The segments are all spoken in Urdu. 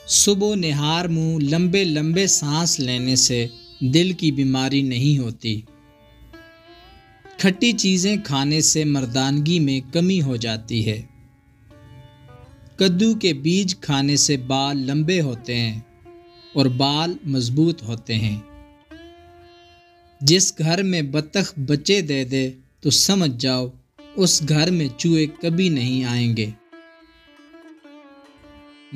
صبح نہار منہ لمبے لمبے سانس لینے سے دل کی بیماری نہیں ہوتی۔ کھٹی چیزیں کھانے سے مردانگی میں کمی ہو جاتی ہے۔ کدو کے بیج کھانے سے بال لمبے ہوتے ہیں اور بال مضبوط ہوتے ہیں۔ جس گھر میں بطخ بچے دے دے تو سمجھ جاؤ اس گھر میں چوہے کبھی نہیں آئیں گے۔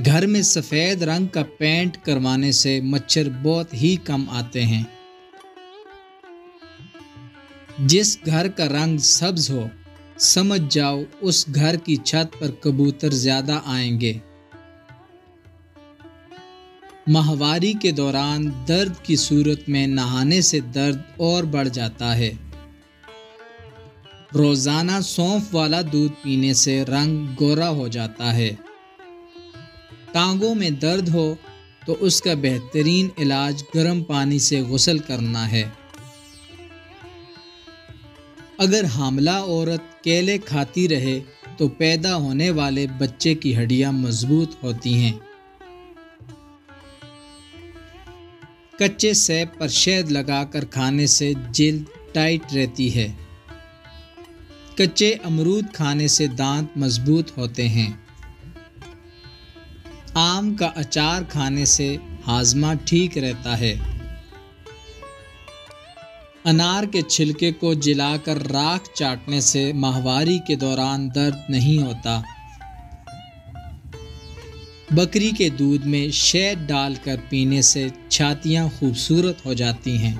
گھر میں سفید رنگ کا پینٹ کروانے سے مچھر بہت ہی کم آتے ہیں۔ جس گھر کا رنگ سبز ہو سمجھ جاؤ اس گھر کی چھت پر کبوتر زیادہ آئیں گے۔ ماہواری کے دوران درد کی صورت میں نہانے سے درد اور بڑھ جاتا ہے۔ روزانہ سونف والا دودھ پینے سے رنگ گورا ہو جاتا ہے۔ ٹانگوں میں درد ہو تو اس کا بہترین علاج گرم پانی سے غسل کرنا ہے۔ اگر حاملہ عورت کیلے کھاتی رہے تو پیدا ہونے والے بچے کی ہڈیاں مضبوط ہوتی ہیں۔ کچے سیب پر شہد لگا کر کھانے سے جلد ٹائٹ رہتی ہے۔ کچے امرود کھانے سے دانت مضبوط ہوتے ہیں۔ آم کا اچار کھانے سے ہاضمہ ٹھیک رہتا ہے۔ انار کے چھلکے کو جلا کر راکھ چاٹنے سے ماہواری کے دوران درد نہیں ہوتا۔ بکری کے دودھ میں شہد ڈال کر پینے سے چھاتیاں خوبصورت ہو جاتی ہیں۔